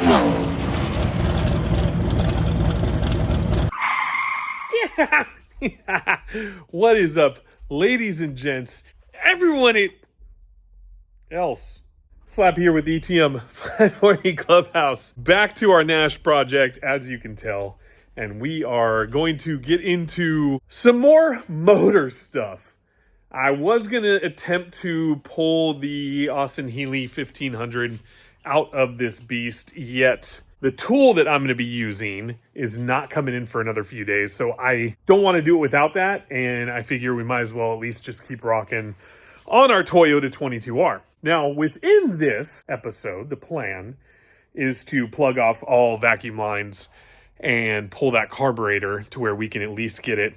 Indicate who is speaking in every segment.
Speaker 1: Yeah. What is up, ladies and gents? Everyone else. Slap here with ETM 540 Clubhouse. Back to our Nash project, as you can tell. And we are going to get into some more motor stuff. I was going to attempt to pull the Austin Healey 1500 out of this beast, yet the tool that I'm going to be using is not coming in for another few days. So I don't want to do it without that. And I figure we might as well at least just keep rocking on our Toyota 22R. Now, within this episode, the plan is to plug off all vacuum lines and pull that carburetor to where we can at least get it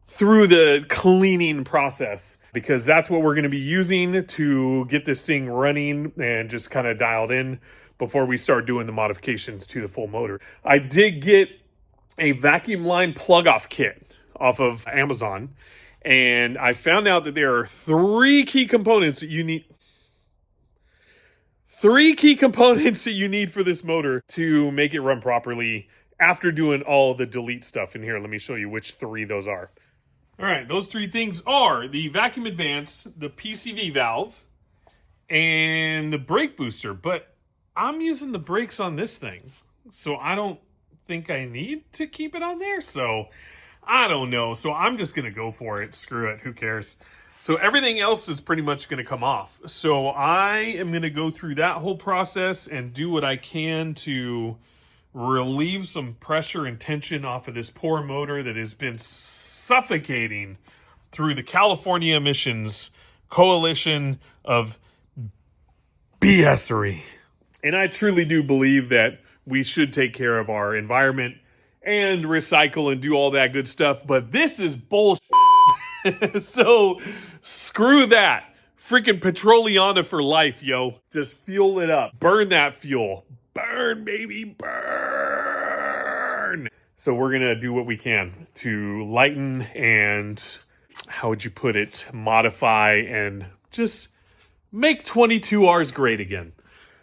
Speaker 1: through the cleaning process, because that's what we're going to be using to get this thing running and just kind of dialed in before we start doing the modifications to the full motor. I did get a vacuum line plug-off kit off of Amazon, and I found out that there are three key components that you need for this motor to make it run properly after doing all the delete stuff in here. Let me show you which three those are. All right, those three things are the vacuum advance, the PCV valve, and the brake booster. But I'm using the brakes on this thing, so I don't think I need to keep it on there. So I don't know. So I'm just going to go for it. Screw it. Who cares? So everything else is pretty much going to come off. So I am going to go through that whole process and do what I can to relieve some pressure and tension off of this poor motor that has been suffocating through the California Emissions Coalition of BSery. And I truly do believe that we should take care of our environment and recycle and do all that good stuff, but this is bullshit. So screw that. Freaking Petroleana for life, yo. Just fuel it up. Burn that fuel. Burn, baby, burn. So we're going to do what we can to lighten and, how would you put it, modify and just make 22Rs great again.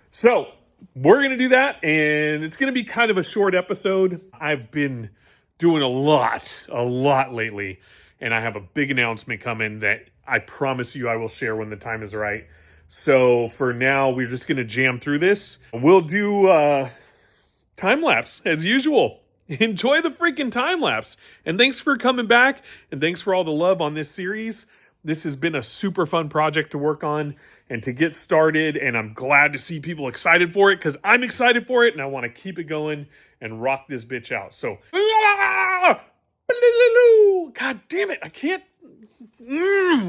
Speaker 1: So we're going to do that, and it's going to be kind of a short episode. I've been doing a lot lately, and I have a big announcement coming that I promise you I will share when the time is right. So for now, we're just going to jam through this. We'll do time-lapse as usual. Enjoy the freaking time-lapse. And thanks for coming back, and thanks for all the love on this series. This has been a super fun project to work on and to get started, and I'm glad to see people excited for it because I'm excited for it, and I want to keep it going and rock this bitch out. So, God damn it, I can't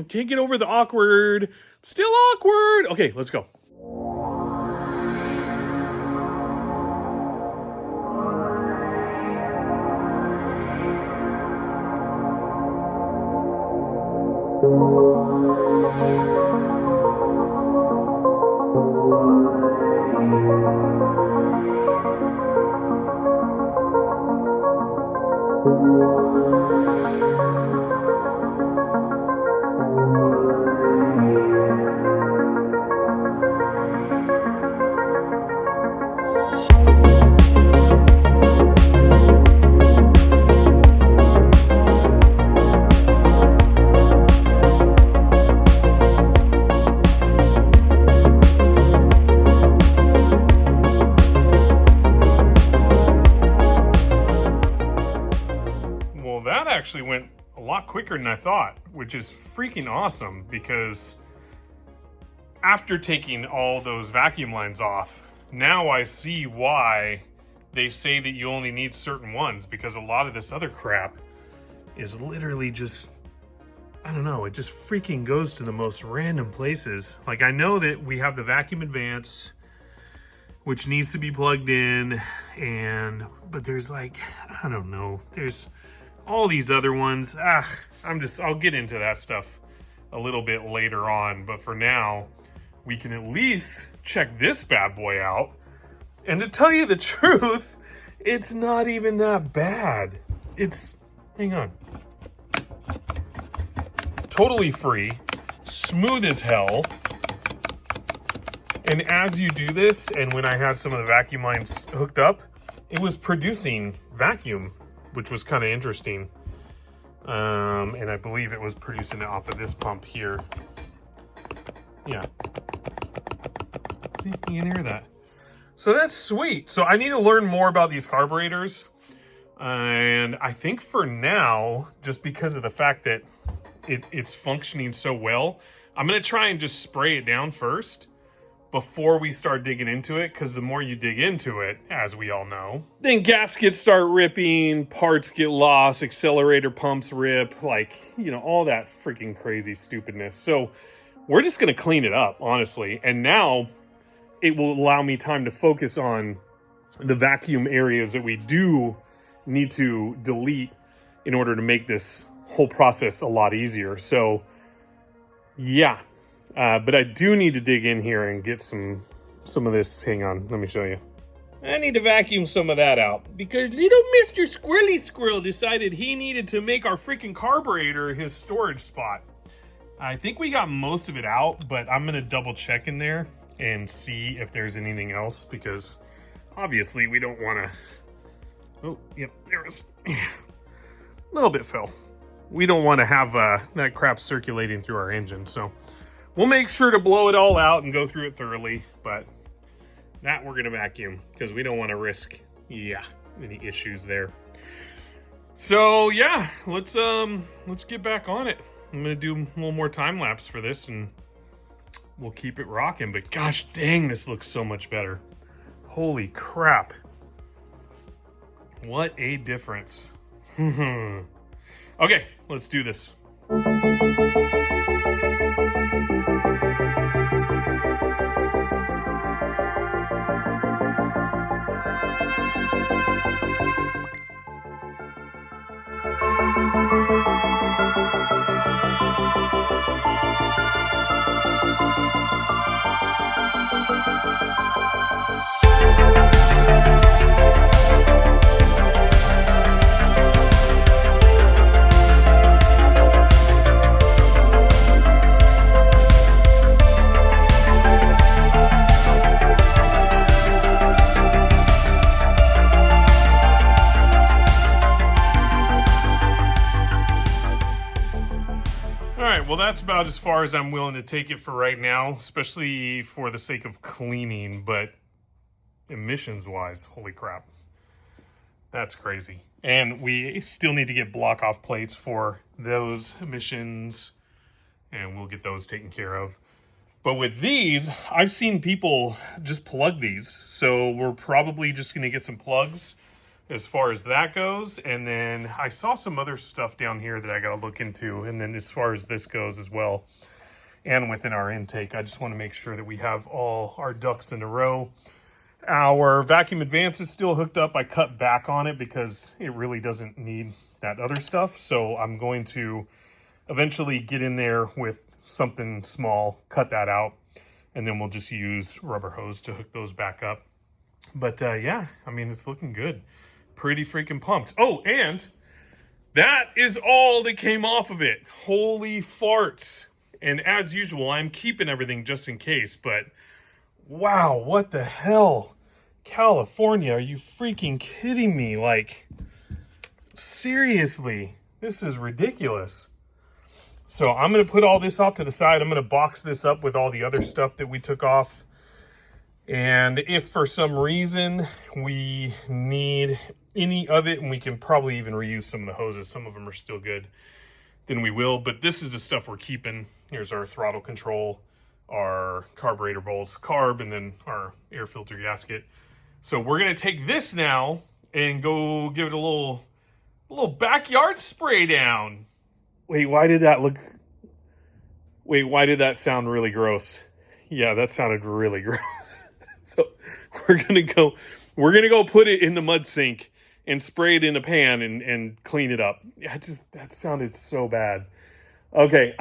Speaker 1: get over the awkward. Still awkward. Okay, let's go. Actually went a lot quicker than I thought, which is freaking awesome, because after taking all those vacuum lines off, now I see why they say that you only need certain ones, because a lot of this other crap is literally just, I don't know, it just freaking goes to the most random places. Like, I know that we have the vacuum advance, which needs to be plugged in, but there's like, I don't know, there's all these other ones. I'll get into that stuff a little bit later on, but for now, we can at least check this bad boy out. And to tell you the truth, it's not even that bad. Hang on. Totally free, smooth as hell, And as you do this, and when I had some of the vacuum lines hooked up, it was producing vacuum, which was kind of interesting. And I believe it was producing it off of this pump here. Yeah. See, you can hear that. So that's sweet. So I need to learn more about these carburetors. And I think for now, just because of the fact that it's functioning so well, I'm going to try and just spray it down first before we start digging into it, because the more you dig into it, as we all know, then gaskets start ripping, parts get lost, accelerator pumps rip, like, you know, all that freaking crazy stupidness. So we're just going to clean it up, honestly. And now it will allow me time to focus on the vacuum areas that we do need to delete in order to make this whole process a lot easier. So yeah. But I do need to dig in here and get some of this. Hang on, let me show you. I need to vacuum some of that out because little Mr. Squirrely Squirrel decided he needed to make our freaking carburetor his storage spot. I think we got most of it out, but I'm gonna double check in there and see if there's anything else, because obviously we don't wanna, oh, yep, there it is. A little bit fell. We don't wanna have that crap circulating through our engine, so we'll make sure to blow it all out and go through it thoroughly, but that we're gonna vacuum because we don't want to risk, any issues there. So yeah, let's get back on it. I'm gonna do a little more time lapse for this and we'll keep it rocking. But gosh dang, this looks so much better. Holy crap. What a difference. Okay, let's do this. Well, that's about as far as I'm willing to take it for right now, especially for the sake of cleaning, but emissions-wise, holy crap. That's crazy. And we still need to get block-off plates for those emissions, and we'll get those taken care of. But with these, I've seen people just plug these, so we're probably just going to get some plugs as far as that goes. And then I saw some other stuff down here that I got to look into. And then as far as this goes as well, and within our intake, I just want to make sure that we have all our ducks in a row. Our vacuum advance is still hooked up. I cut back on it because it really doesn't need that other stuff. So I'm going to eventually get in there with something small, cut that out, and then we'll just use rubber hose to hook those back up. But yeah, I mean, it's looking good. Pretty freaking pumped. Oh, and that is all that came off of it. Holy farts. And as usual, I'm keeping everything just in case, but wow, what the hell? California, are you freaking kidding me? Like, seriously, this is ridiculous. So I'm going to put all this off to the side. I'm going to box this up with all the other stuff that we took off. And if for some reason we need any of it, and we can probably even reuse some of the hoses, some of them are still good, then we will. But this is the stuff we're keeping. Here's our throttle control, our carburetor bolts, carb, and then our air filter gasket. So we're going to take this now and go give it a little backyard spray down. Wait, why did that sound really gross? Yeah, that sounded really gross. So we're gonna go put it in the mud sink and spray it in a pan and clean it up. Yeah, that sounded so bad. Okay,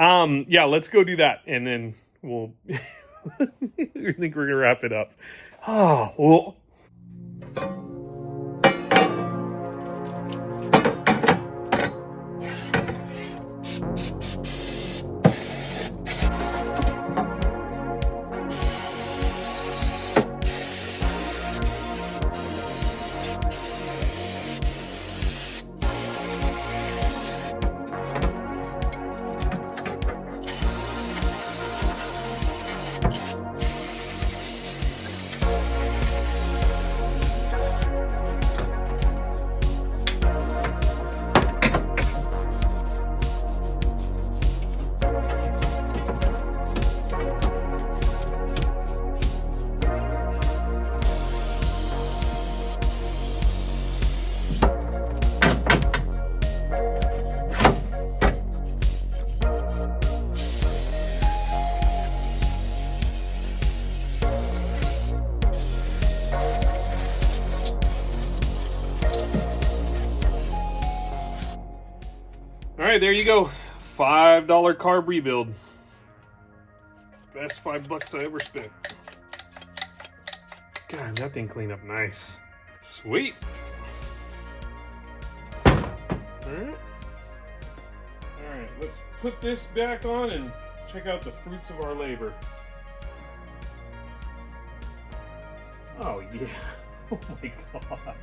Speaker 1: yeah, let's go do that, and then we'll I think we're gonna wrap it up. Oh, well. right, there you go. $5 carb rebuild. Best $5 I ever spent. God, that thing cleaned up nice. Sweet. Alright, let's put this back on and check out the fruits of our labor. Oh yeah. Oh my gosh.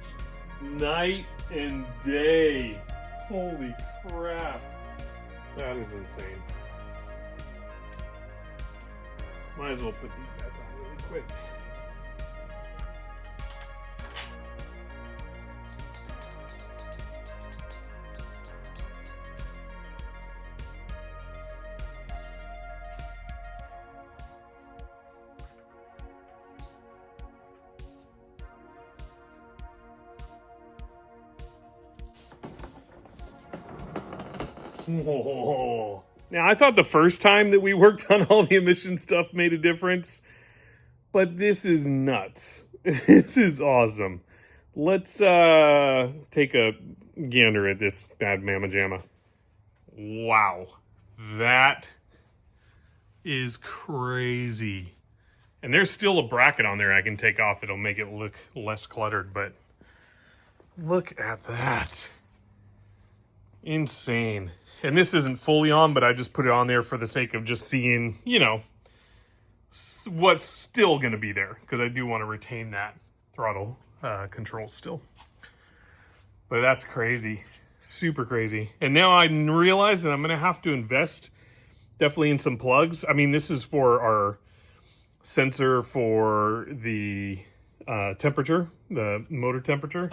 Speaker 1: Night and day. Holy crap. That is insane. Might as well put these back on really quick. Whoa. Now, I thought the first time that we worked on all the emission stuff made a difference, but this is nuts. This is awesome. Let's take a gander at this bad mamma jamma. Wow. That is crazy. And there's still a bracket on there I can take off. It'll make it look less cluttered, but look at that. Insane. And this isn't fully on, but I just put it on there for the sake of just seeing, you know, what's still going to be there. Because I do want to retain that throttle control still. But that's crazy. Super crazy. And now I realize that I'm going to have to invest definitely in some plugs. I mean, this is for our sensor for the temperature, the motor temperature.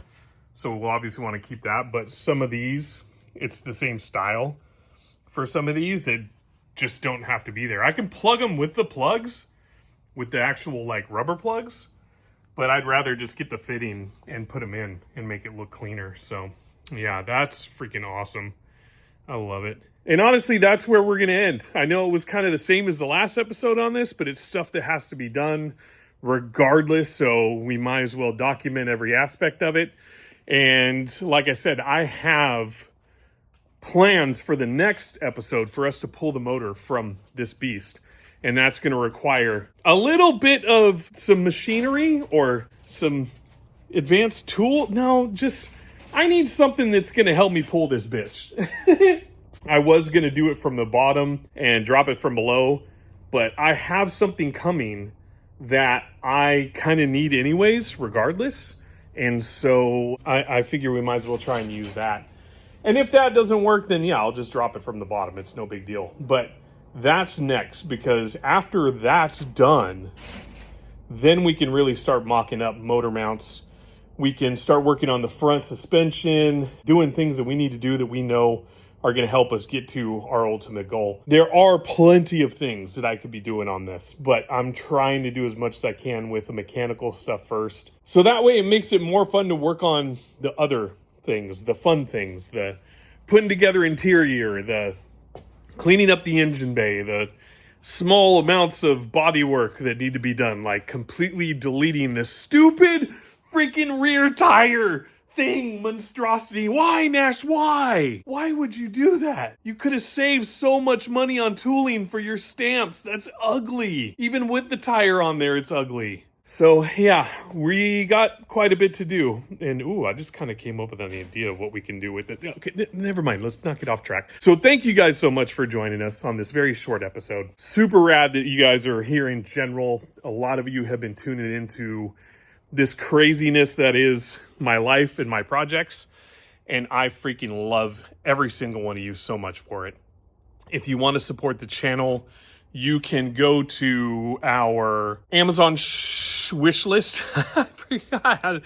Speaker 1: So we'll obviously want to keep that. But some of these, it's the same style for some of these that just don't have to be there. I can plug them with the plugs, with the actual like rubber plugs, but I'd rather just get the fitting and put them in and make it look cleaner. So yeah, that's freaking awesome. I love it. And honestly, that's where we're going to end. I know it was kind of the same as the last episode on this, but it's stuff that has to be done regardless. So we might as well document every aspect of it. And like I said, I have plans for the next episode for us to pull the motor from this beast. And that's going to require a little bit of some machinery or some advanced tool. No, just, I need something that's going to help me pull this bitch. I was going to do it from the bottom and drop it from below, but I have something coming that I kind of need anyways, regardless. And so I figure we might as well try and use that. And if that doesn't work, then yeah, I'll just drop it from the bottom. It's no big deal. But that's next, because after that's done, then we can really start mocking up motor mounts. We can start working on the front suspension, doing things that we need to do that we know are going to help us get to our ultimate goal. There are plenty of things that I could be doing on this, but I'm trying to do as much as I can with the mechanical stuff first. So that way it makes it more fun to work on the other things, the fun things, the putting together interior, the cleaning up the engine bay, the small amounts of body work that need to be done, like completely deleting this stupid freaking rear tire thing, monstrosity. Why, Nash? Why? Why would you do that? You could have saved so much money on tooling for your stamps. That's ugly. Even with the tire on there, it's ugly. So yeah, we got quite a bit to do. And ooh, I just kind of came up with an idea of what we can do with it. Okay, never mind. Let's not get off track. So thank you guys so much for joining us on this very short episode. Super rad that you guys are here in general. A lot of you have been tuning into this craziness that is my life and my projects. And I freaking love every single one of you so much for it. If you want to support the channel, you can go to our Amazon wish list. I forgot.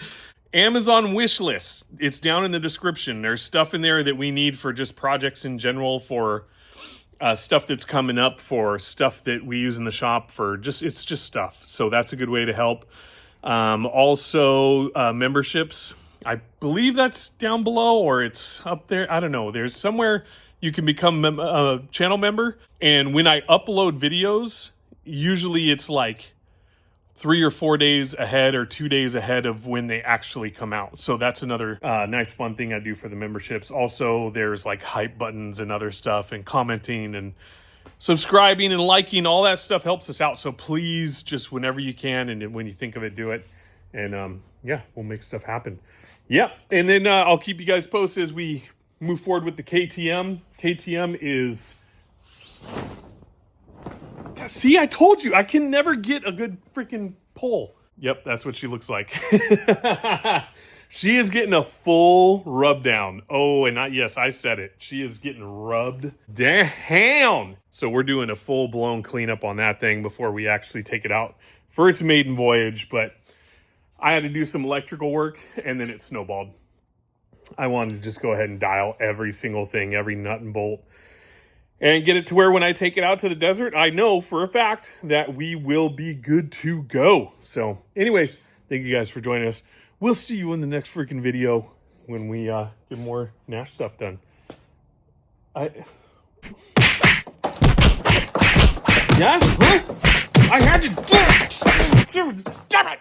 Speaker 1: Amazon wish list. It's down in the description. There's stuff in there that we need for just projects in general, for stuff that's coming up, for stuff that we use in the shop, for just, it's just stuff. So that's a good way to help. Also, memberships. I believe that's down below or it's up there. I don't know. There's somewhere you can become a channel member. And when I upload videos, usually it's like 3 or 4 days ahead or 2 days ahead of when they actually come out. So that's another nice fun thing I do for the memberships. Also, there's like hype buttons and other stuff, and commenting and subscribing and liking. All that stuff helps us out. So please, just whenever you can and when you think of it, do it. And yeah, we'll make stuff happen. Yeah, and then I'll keep you guys posted as we move forward with the KTM. KTM is... See, I told you, I can never get a good freaking pull. Yep, that's what she looks like. She is getting a full rub down. Oh, and yes, I said it. She is getting rubbed down. So we're doing a full-blown cleanup on that thing before we actually take it out for its maiden voyage. But I had to do some electrical work, and then it snowballed. I wanted to just go ahead and dial every single thing, every nut and bolt, and get it to where when I take it out to the desert, I know for a fact that we will be good to go. So anyways, thank you guys for joining us. We'll see you in the next freaking video when we get more Nash stuff done. Yeah? Huh? I had to do it! Stop it!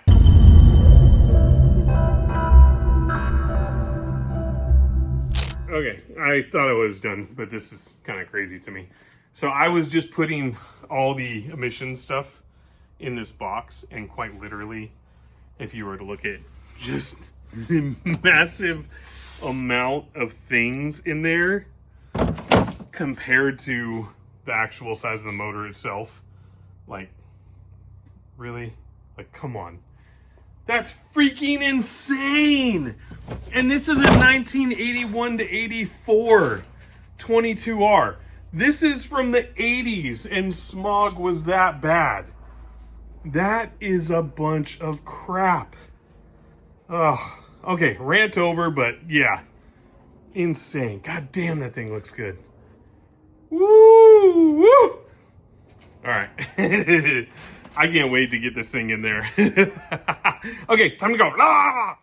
Speaker 1: Okay, I thought I was done, but this is kind of crazy to me. So I was just putting all the emission stuff in this box, and quite literally, if you were to look at just the massive amount of things in there compared to the actual size of the motor itself, like, really? Like, come on. That's freaking insane! And this is a 1981 to 84 22R. This is from the 80s, and smog was that bad. That is a bunch of crap. Ugh. Okay, rant over, but yeah. Insane. God damn, that thing looks good. Woo! Woo! Alright. I can't wait to get this thing in there. Okay, time to go. Ah!